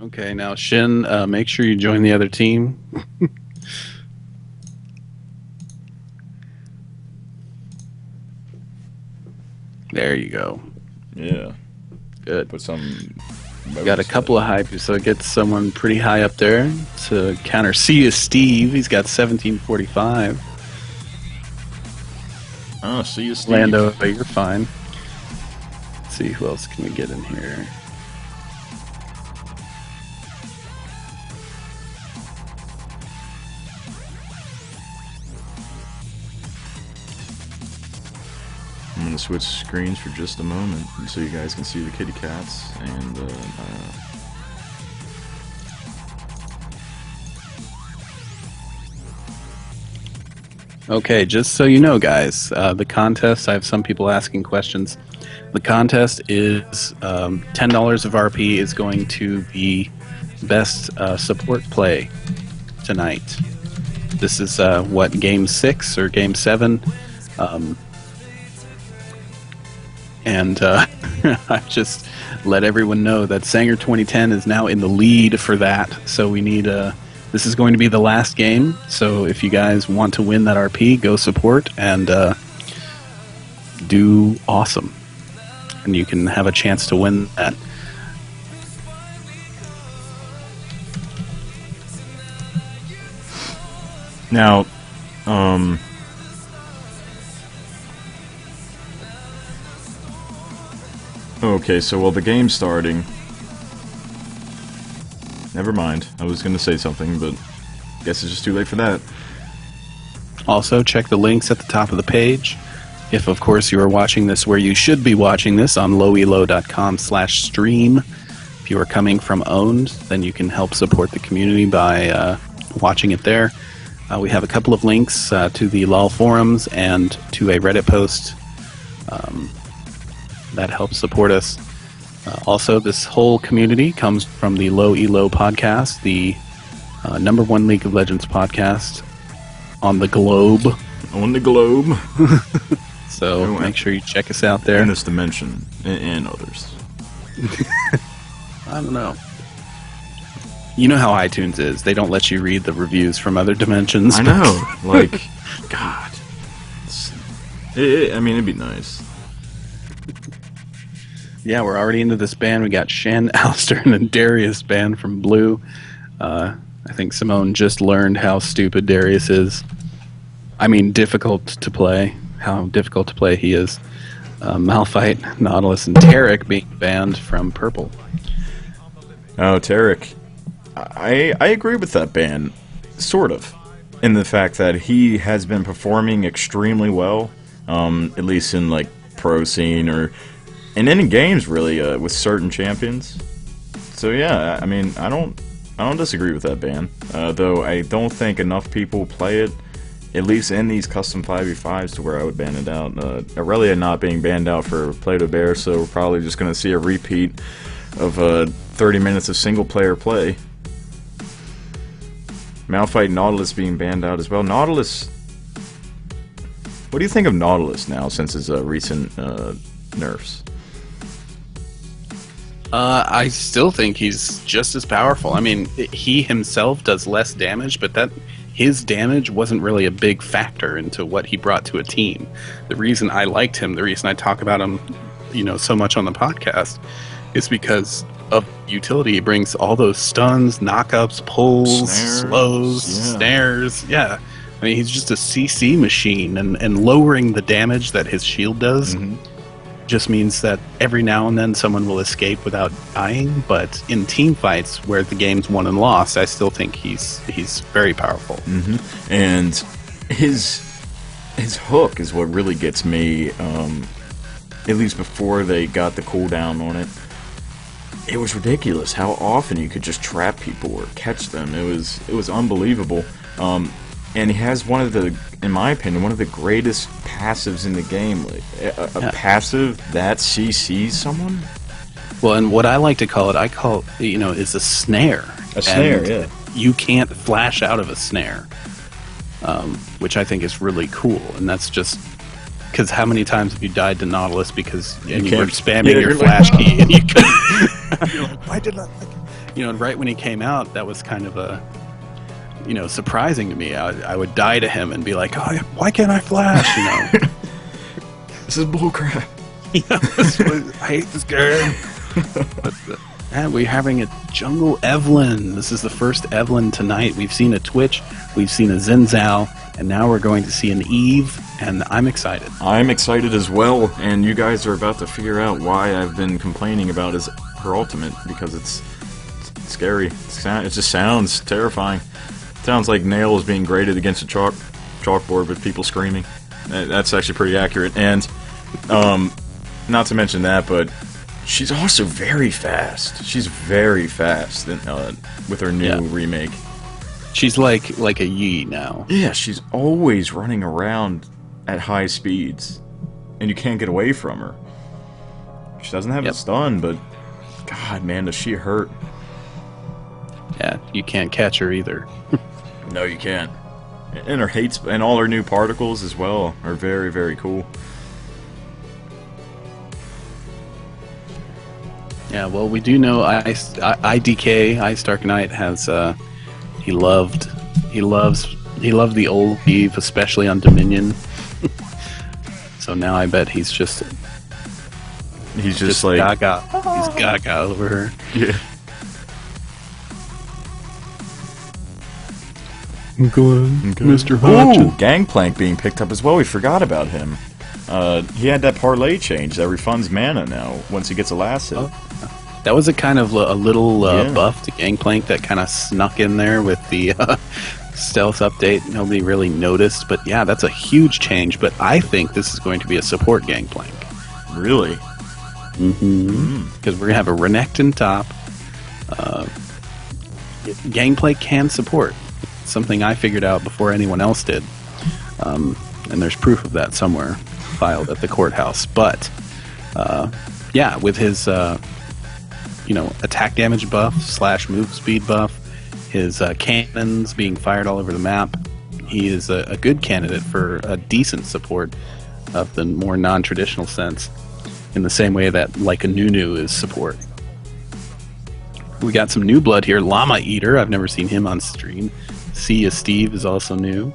Okay, now Shin, make sure you join the other team. There you go. Yeah. Good. Put some. Got a couple of hype, so it gets someone pretty high up there to counter. See you, Steve. He's got 1745. Oh, see you, Steve. Lando, you're fine. Let's see, who else can we get in here? I'm going to switch screens for just a moment so you guys can see the kitty cats and Okay, just so you know, guys, the contest, I have some people asking questions. The contest is $10 of RP is going to be best support play tonight. This is, game 6 or game 7? And I've just let everyone know that Sanger 2010 is now in the lead for that. So we need this is going to be the last game. So if you guys want to win that RP, go support and do awesome. And you can have a chance to win that. now, okay, so while the game's starting... Never mind. I was going to say something, but guess it's just too late for that. Also, check the links at the top of the page. If, of course, you are watching this where you should be watching this on lowelo.com/stream. If you are coming from Owned, then you can help support the community by watching it there. We have a couple of links to the LOL forums and to a Reddit post that helps support us. Also, this whole community comes from the LowElo podcast, the #1 League of Legends podcast on the globe. On the globe. So make sure you check us out there. In this dimension, and others. I don't know. You know how iTunes is. They don't let you read the reviews from other dimensions. I know. Like, God. I mean, it'd be nice. Yeah, we're already into this band. We got Shen, Alistair, and then Darius banned from Blue. I think Simone just learned how stupid Darius is. I mean, difficult to play. How difficult to play he is. Malphite, Nautilus, and Tarek being banned from Purple. Oh, Tarek. I agree with that ban. Sort of. In the fact that he has been performing extremely well. At least in, like, pro scene or... in any games, really, with certain champions. So yeah, I mean, I don't disagree with that ban. Though I don't think enough people play it, at least in these custom 5v5s, to where I would ban it out. Aurelia not being banned out for Play to Bear, so we're probably just going to see a repeat of 30 minutes of single-player play. Malphite and Nautilus being banned out as well. Nautilus... what do you think of Nautilus now, since his recent nerfs? I still think he's just as powerful. I mean, he himself does less damage, but his damage wasn't really a big factor into what he brought to a team. The reason I liked him, the reason I talk about him, so much on the podcast, is because of utility. He brings all those stuns, knockups, pulls, slows, snares. Yeah. I mean, he's just a CC machine, and lowering the damage that his shield does just means that every now and then someone will escape without dying, but in team fights where the game's won and lost, I still think he's very powerful. And his hook is what really gets me, at least before they got the cooldown on it. It was ridiculous how often you could just trap people or catch them. It was unbelievable. And he has one of the, in my opinion, one of the greatest passives in the game. Like, a passive that CCs someone? Well, and what I like to call it, is a snare. A snare, yeah. You can't flash out of a snare, which I think is really cool. And that's just because how many times have you died to Nautilus because you were spamming your flash key and you couldn't... You're like, why did I like and right when he came out, that was kind of a surprising to me. I would die to him and be like, oh, why can't I flash? This is bullcrap. I hate this game. But, and we're having a Jungle Evelyn. This is the first Evelyn tonight. We've seen a Twitch, we've seen a Zinzao, and now we're going to see an Eve, and I'm excited. I'm excited as well, and you guys are about to figure out why I've been complaining about her ultimate, because it's scary. It just sounds terrifying. It sounds like nails being grated against a chalkboard with people screaming. That's actually pretty accurate, and not to mention that, but she's also very fast. She's very fast with her new remake. She's like a Yi now. Yeah, she's always running around at high speeds, and you can't get away from her. She doesn't have a stun, but God, man, does she hurt. Yeah, you can't catch her either. No, you can't. And her hates and all her new particles as well are very, very cool. Yeah, well, we do know IDK, Ice Dark Knight, has he loved the old Eve, especially on Dominion. So now I bet he's just like gaga. He's gaga over her. Yeah. Go on, Mr. Hodgson. Ooh, Gangplank being picked up as well. We forgot about him. He had that parlay change that refunds mana now once he gets a last hit. That was a kind of a little buff to Gangplank that kind of snuck in there with the stealth update. Nobody really noticed, but yeah, that's a huge change. But I think this is going to be a support Gangplank. Really? Because we're going to have a Renekton top. Gangplank can support. Something I figured out before anyone else did. And there's proof of that somewhere filed at the courthouse. But, yeah, with his, attack damage buff / move speed buff, his cannons being fired all over the map, he is a good candidate for a decent support of the more non-traditional sense, in the same way that, like, a Nunu is support. We got some new blood here. Llama Eater, I've never seen him on stream. Sia Steve is also new.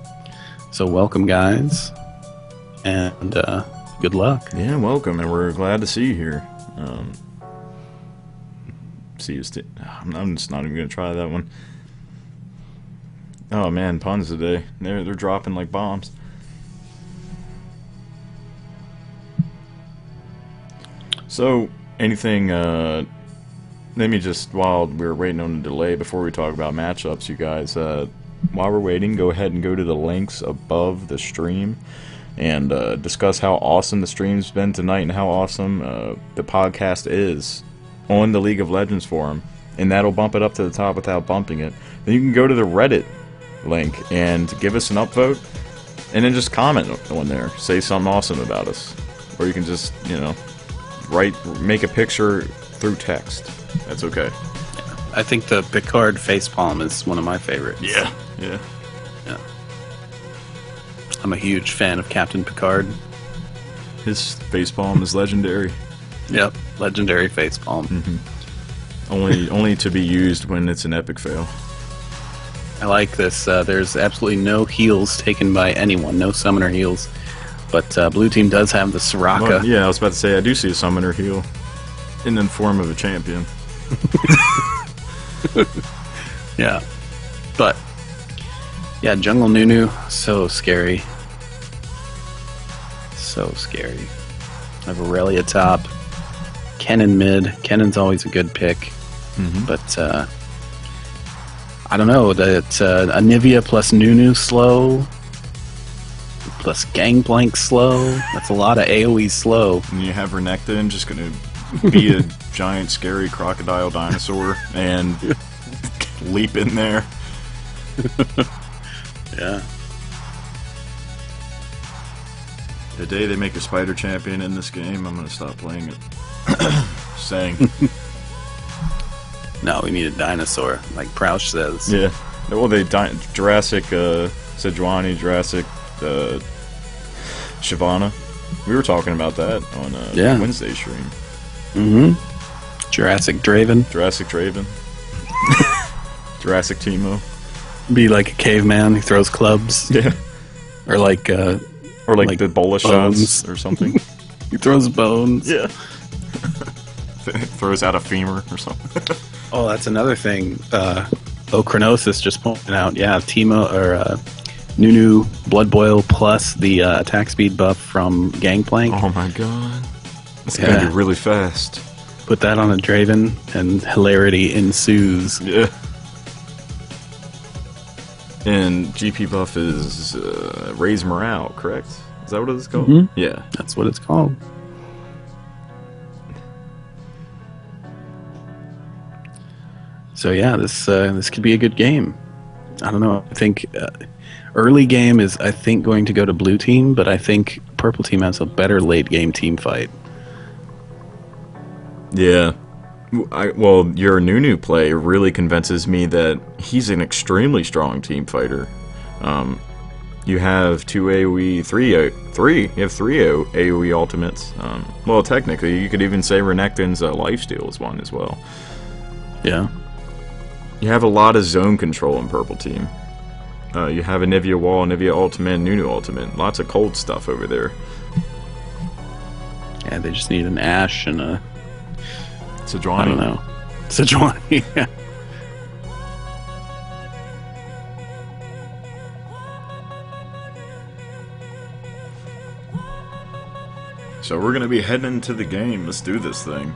So welcome, guys. And good luck. Yeah, welcome, and we're glad to see you here. Sia Steve. I'm just not even going to try that one. Oh, man, puns today. They're dropping like bombs. So, anything... let me just, while we're waiting on the delay, before we talk about matchups, you guys, while we're waiting, go ahead and go to the links above the stream and discuss how awesome the stream's been tonight and how awesome the podcast is on the League of Legends forum. And that'll bump it up to the top without bumping it. Then you can go to the Reddit link and give us an upvote, and then just comment on there. Say something awesome about us. Or you can just, make a picture through text. That's okay. I think the Picard facepalm is one of my favorites. Yeah. I'm a huge fan of Captain Picard. His facepalm is legendary. Yep, legendary facepalm. Only to be used when it's an epic fail. I like this. There's absolutely no heals taken by anyone, no summoner heals. But blue team does have the Soraka. Well, yeah, I was about to say, I do see a summoner heal in the form of a champion. Yeah. But, yeah, Jungle Nunu, so scary. So scary. I have Aurelia top. Kennen mid. Kennen's always a good pick. But, I don't know. That Anivia plus Nunu slow. Plus Gangplank slow. That's a lot of AoE slow. And you have Renekton just going to be a giant, scary crocodile dinosaur and leap in there. Yeah. The day they make a spider champion in this game, I'm going to stop playing it. Just saying. No, we need a dinosaur, like Prouch says. Yeah. Well, Jurassic Sejuani, Jurassic Shyvana. We were talking about that on Wednesday stream. Jurassic Draven. Jurassic Draven. Jurassic Teemo. Be like a caveman. He throws clubs. Yeah. Or like the bola shots or something. He throws bones. Yeah. Throws out a femur or something. Oh, that's another thing. Chronosis just pointed out. Yeah, Teemo or Nunu Blood Boil plus the attack speed buff from Gangplank. Oh my god. It's gonna be really fast. Put that on a Draven and hilarity ensues. Yeah. And GP buff is raise morale, correct? Is that what it's called? Mm-hmm. Yeah. That's what it's called. So yeah, this could be a good game. I don't know. I think early game is going to go to blue team, but I think purple team has a better late game team fight. Yeah. Well, your Nunu play really convinces me that he's an extremely strong team fighter. You have two AoE, three. You have three AoE ultimates. Well, technically, you could even say Renekton's lifesteal is one as well. Yeah. You have a lot of zone control in purple team. You have a Nivea wall, Nivea ultimate, Nunu ultimate. Lots of cold stuff over there. Yeah, they just need an Ashe and a... Sejuani. I don't know. Sejuani, yeah. So we're gonna be heading into the game. Let's do this thing.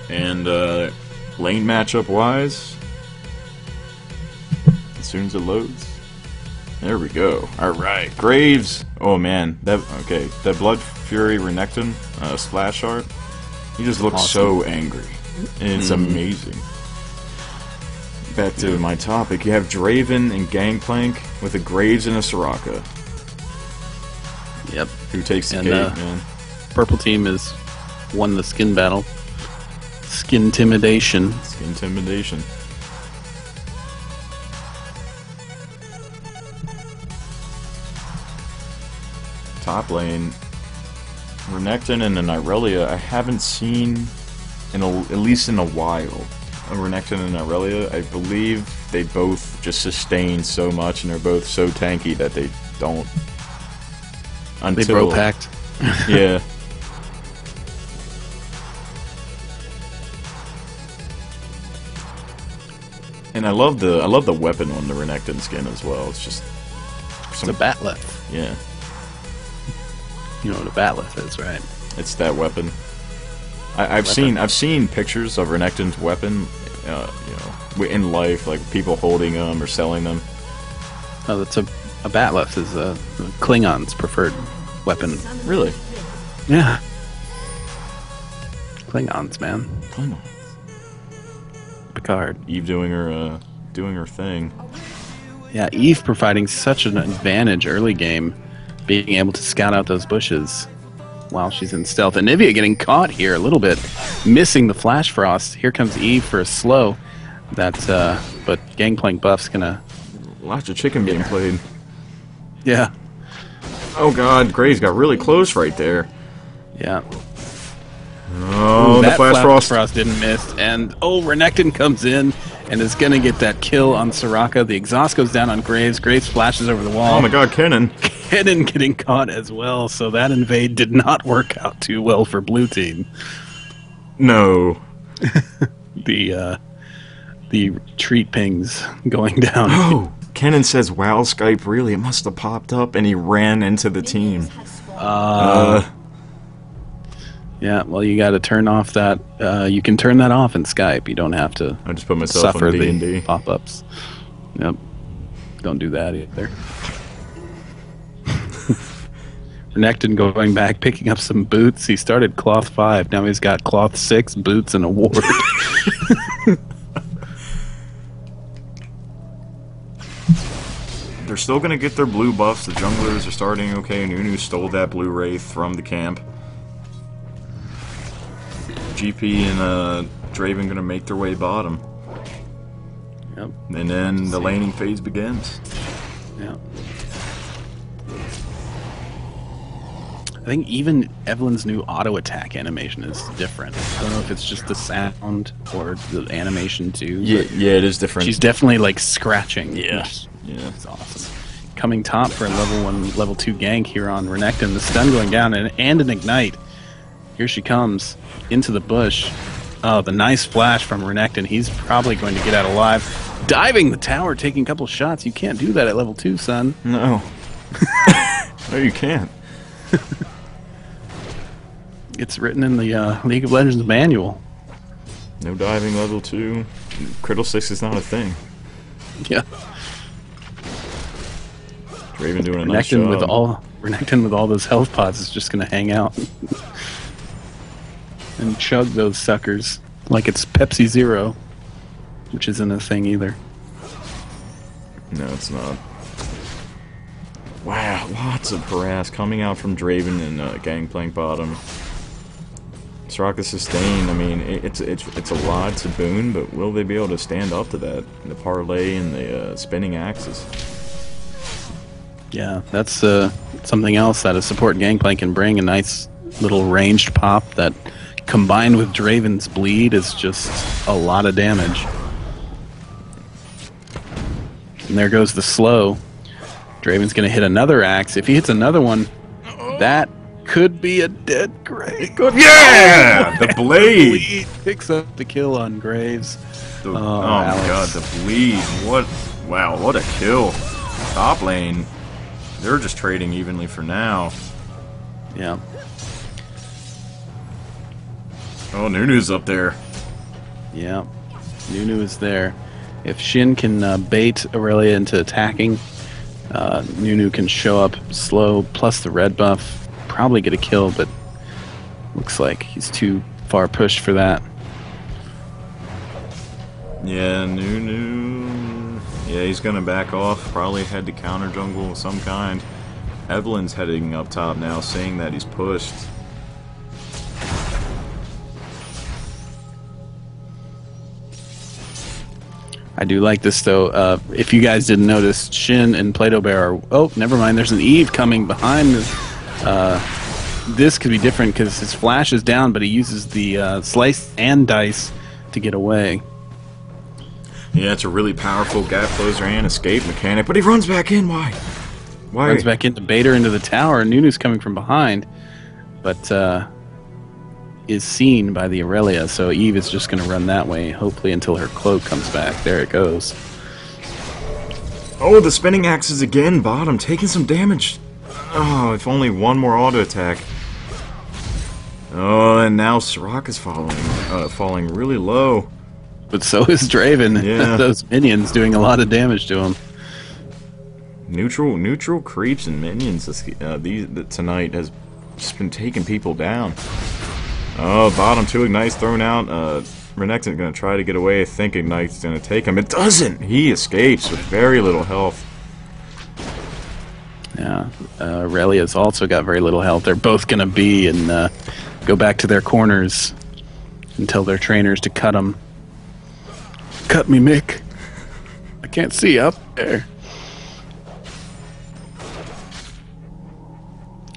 And lane matchup wise, as soon as it loads, there we go. All right, Graves. Oh man, that Blood Fury Renekton splash art. He just looks so angry, and it's amazing. Back to my topic. You have Draven and Gangplank with a Graves and a Soraka. Yep. Who takes the cake, man? Purple team is won the skin battle. Skin intimidation. Skin intimidation. Top lane, Renekton and an Irelia. I haven't seen at least in a while. A Renekton and Irelia. I believe they both just sustain so much, and they're both so tanky that they don't. Until they bro packed. Yeah. And I love the weapon on the Renekton skin as well. It's just It's a batleth. Yeah. You know what a batleth is, right? It's that weapon. I've seen pictures of Renekton's weapon, in life, like people holding them or selling them. Oh, that's a batleth is a Klingon's preferred weapon. Really? Yeah. Klingons, man. Klingons. Picard. Eve doing her thing. Yeah, Eve providing such an advantage early game, being able to scout out those bushes while she's in stealth. And Nivea getting caught here a little bit, missing the Flash Frost. Here comes Eve for a slow. But Gangplank buff's gonna... Lots of chicken being played. Yeah. Oh god, Graves got really close right there. Yeah. Oh, the Flash Frost didn't miss. And, Renekton comes in and is gonna get that kill on Soraka. The exhaust goes down on Graves. Graves flashes over the wall. Oh my god, Kennen. Kennen getting caught as well, so that invade did not work out too well for blue team. No. The retreat pings going down. Oh, Kennen says, wow, Skype, really? It must have popped up, and he ran into the team. Yeah, well, you got to turn off that. You can turn that off in Skype. You don't have to I just put myself suffer on D&D. the pop-ups. Yep. Don't do that either. Renekton going back, picking up some boots. He started cloth 5. Now he's got cloth 6, boots, and a ward. They're still going to get their blue buffs. The junglers are starting okay. Nunu stole that blue wraith from the camp. GP and Draven going to make their way bottom. Yep. And then the laning phase begins. Yeah. I think even Evelyn's new auto attack animation is different. I don't know if it's just the sound or the animation too. Yeah, it is different. She's definitely like scratching. Yeah. It's awesome. Coming top for a level 1, level 2 gank here on Renekton. The stun going down and an ignite. Here she comes into the bush. Oh, the nice flash from Renekton. He's probably going to get out alive. Diving the tower, taking a couple shots. You can't do that at level 2, son. No. No, you can't. It's written in the League of Legends manual. No diving level 2. Critical 6 is not a thing. Yeah. Draven doing a nice job. Renekton with all those health pods is just going to hang out and chug those suckers like it's Pepsi Zero, which isn't a thing either. No, it's not. Wow, lots of harass coming out from Draven and Gangplank bottom. Soraka sustain. I mean, it's a lot to boon, but will they be able to stand up to that? The parlay and the spinning axes. Yeah, that's something else that a support Gangplank can bring. A nice little ranged pop that, combined with Draven's bleed, is just a lot of damage. And there goes the slow. Draven's going to hit another axe. If he hits another one, that could be a dead Graves. Yeah! The blade! Picks up the kill on Graves. Oh my god, the bleed. What? Wow, what a kill. Top lane. They're just trading evenly for now. Yeah. Oh, Nunu's up there. Yeah. Nunu is there. If Shin can bait Aurelia into attacking, Nunu can show up slow, plus the red buff. Probably get a kill, but looks like he's too far pushed for that. Yeah, Nunu. Yeah, he's gonna back off. Probably head to counter jungle of some kind. Evelyn's heading up top now, saying that he's pushed. I do like this, though. If you guys didn't notice, Shin and Play-Doh Bear are... Oh, never mind. There's an Eve coming behind. This could be different because his flash is down, but he uses the slice and dice to get away. Yeah, it's a really powerful gap closer and escape mechanic, but he runs back in. Why? Runs back in to bait her into the tower, and Nunu's coming from behind, but is seen by the Aurelia, so Eve is just going to run that way, hopefully until her cloak comes back. There it goes. Oh, the spinning axes again, bottom, taking some damage. Oh, if only one more auto attack. Oh, and now Soraka's falling really low. But so is Draven. Yeah. Those minions doing a lot of damage to him. Neutral creeps and minions tonight has just been taking people down. Oh, bottom 2 ignites thrown out. Renekton's going to try to get away. I think Ignite's going to take him. It doesn't! He escapes with very little health. Yeah, Aurelia's also got very little health. They're both going to be and go back to their corners and tell their trainers to cut them. Cut me, Mick. I can't see up there.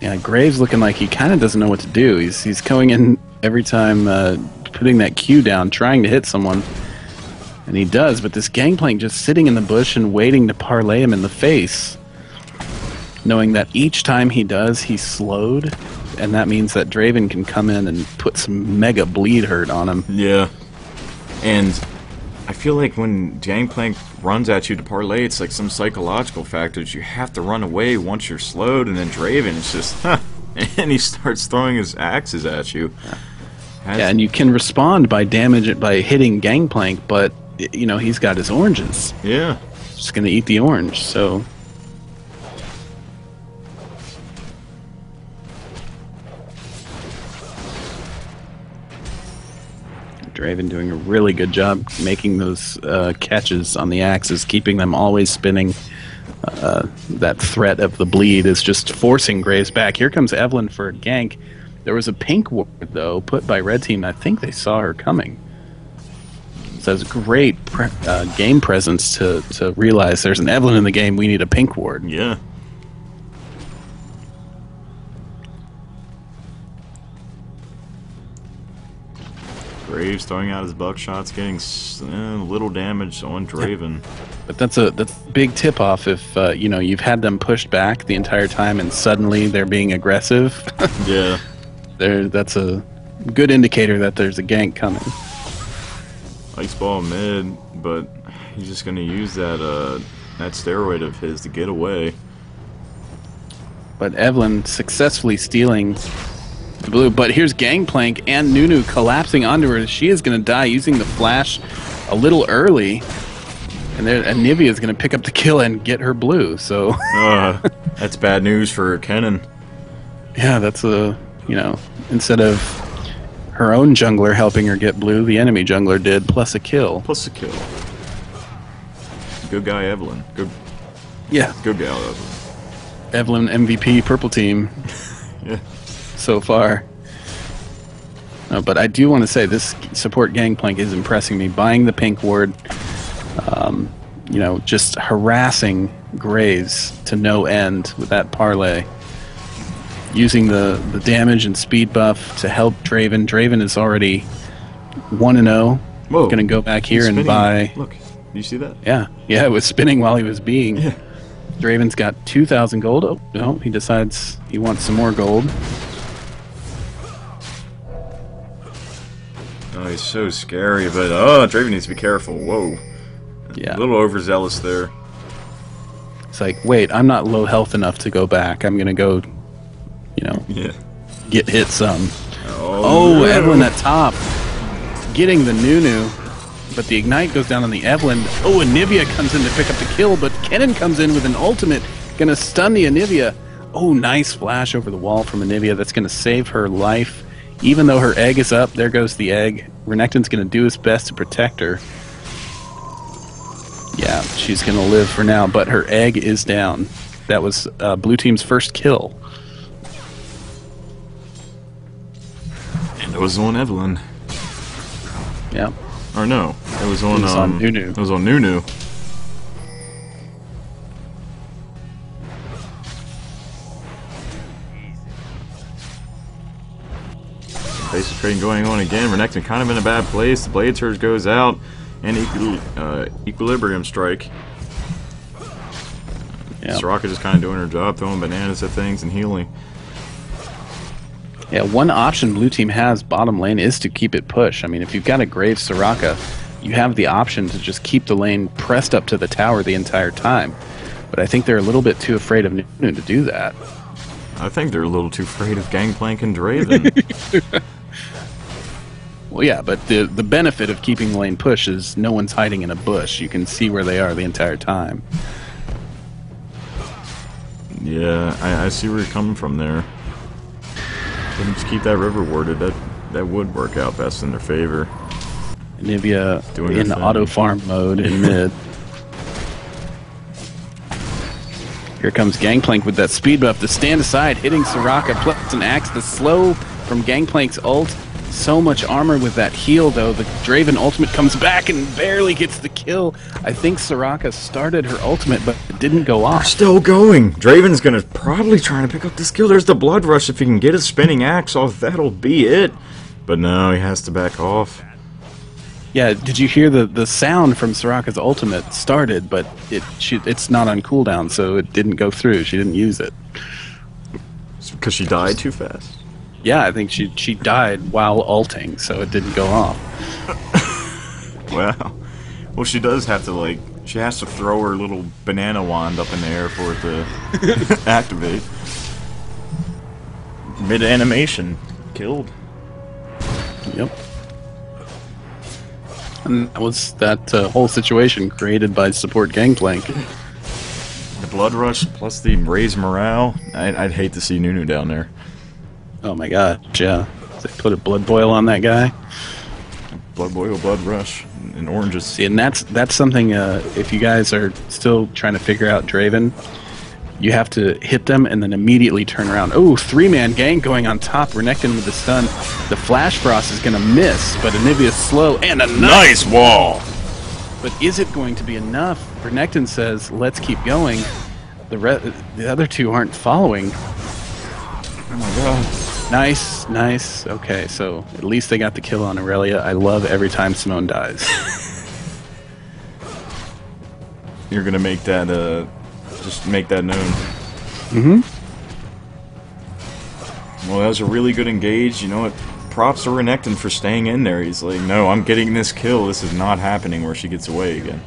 Yeah, Graves looking like he kind of doesn't know what to do. He's going in every time, putting that Q down, trying to hit someone. And he does, but this Gangplank just sitting in the bush and waiting to parlay him in the face. Knowing that each time he does, he's slowed. And that means that Draven can come in and put some mega bleed hurt on him. Yeah. And I feel like when Gangplank runs at you to parlay, it's like some psychological factors. You have to run away once you're slowed, and then Draven is just... and he starts throwing his axes at you. Yeah, and you can respond by hitting Gangplank, but, you know, he's got his oranges. Yeah. Just going to eat the orange, so... Draven doing a really good job making those catches on the axes, keeping them always spinning. That threat of the bleed is just forcing Graves back. Here comes Evelyn for a gank. There was a pink ward, though, put by Red Team. I think they saw her coming. So it's great game presence to realize there's an Evelyn in the game, we need a pink ward. Yeah. Graves throwing out his buckshots, getting little damage on Draven. But that's a big tip off if you know, you've had them pushed back the entire time and suddenly they're being aggressive. Yeah. That's a good indicator that there's a gank coming. Ice ball mid, but he's just gonna use that steroid of his to get away. But Evelyn successfully stealing the blue. But here's Gangplank and Nunu collapsing onto her. She is going to die using the flash a little early. And Nivea is going to pick up the kill and get her blue. So that's bad news for Kennen. Yeah, that's you know, instead of her own jungler helping her get blue, the enemy jungler did, plus a kill. Plus a kill. Good guy, Evelyn. Good guy, Evelyn. Evelyn MVP purple team. Yeah. So far. No, but I do want to say this support Gangplank is impressing me. Buying the pink ward, you know, just harassing Graves to no end with that parlay. Using the damage and speed buff to help Draven. Draven is already 1-0. Whoa. Going to go back here and buy... Look, you see that? Yeah, it was spinning while he was being... Yeah. Draven's got 2,000 gold. Oh, no, he decides he wants some more gold. Oh, he's so scary, but Draven needs to be careful. Whoa. Yeah. A little overzealous there. It's like, wait, I'm not low health enough to go back. I'm gonna go, you know, get hit some. Oh, Evelyn at top. Getting the Nunu. But the Ignite goes down on the Evelyn. Oh, Anivia comes in to pick up the kill, but Kennen comes in with an ultimate. Gonna stun the Anivia. Oh, nice flash over the wall from Anivia. That's gonna save her life. Even though her egg is up, there goes the egg. Renekton's gonna do his best to protect her. Yeah, she's gonna live for now, but her egg is down. That was blue team's first kill. And it was on Evelyn. Yeah. Or no, it was on Nunu. It was on Nunu. Basic trading going on again. Renekton kind of in a bad place. The Blade Surge goes out, and Equilibrium Strike. Yeah. Soraka just kind of doing her job, throwing bananas at things and healing. Yeah, one option blue team has bottom lane is to keep it push. I mean, if you've got a Grave Soraka, you have the option to just keep the lane pressed up to the tower the entire time. But I think they're a little bit too afraid of Nunu to do that. I think they're a little too afraid of Gangplank and Draven. Well, yeah, but the benefit of keeping the lane push is no one's hiding in a bush. You can see where they are the entire time. Yeah, I see where you're coming from there. Just keep that river warded. That would work out best in their favor. Nivea in auto farm mode in mid. Here comes Gangplank with that speed buff to stand aside, hitting Soraka plus an axe. The slow from Gangplank's ult. So much armor with that heal, though. The Draven ultimate comes back and barely gets the kill. I think Soraka started her ultimate, but it didn't go off. They're still going. Draven's gonna probably try to pick up this kill. There's the Blood Rush. If he can get his spinning axe off, that'll be it. But no, he has to back off. Yeah, did you hear the sound from Soraka's ultimate started, but it's not on cooldown, so it didn't go through. She didn't use it. It's because she died too fast. Yeah, I think she died while ulting, so it didn't go off. Wow. Well, she does have to, she has to throw her little banana wand up in the air for it to activate. Mid-animation. Killed. Yep. And that was that whole situation created by support Gangplank. The Blood Rush plus the raised morale. I'd hate to see Nunu down there. Oh my god, yeah. They put a blood boil on that guy. Blood boil, blood rush, and oranges. See, and that's something, if you guys are still trying to figure out Draven, you have to hit them and then immediately turn around. Oh, three-man gang going on top. Renekton with the stun. The Flash Frost is going to miss, but Anivia's slow, and a nice wall! But is it going to be enough? Renekton says, let's keep going. The other two aren't following. Oh my god. Nice, nice. Okay, so at least they got the kill on Aurelia. I love every time Simone dies. You're gonna make that, just make that known. Mm-hmm. Well, that was a really good engage. You know what? Props to Renekton for staying in there. He's like, no, I'm getting this kill. This is not happening where she gets away again.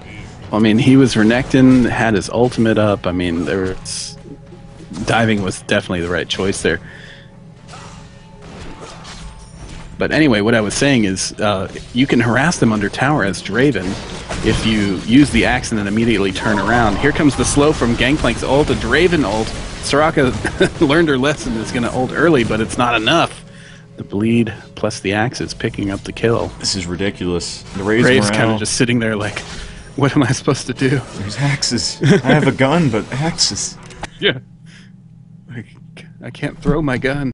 I mean, he was Renekton, had his ultimate up. I mean, diving was definitely the right choice there. But anyway, what I was saying is you can harass them under tower as Draven if you use the axe and then immediately turn around. Here comes the slow from Gangplank's ult, a Draven ult. Soraka learned her lesson, is going to ult early, but it's not enough. The bleed plus the axe is picking up the kill. This is ridiculous. The Rave's kind of just sitting there like, what am I supposed to do? There's axes. I have a gun, but axes. Yeah. I can't throw my gun.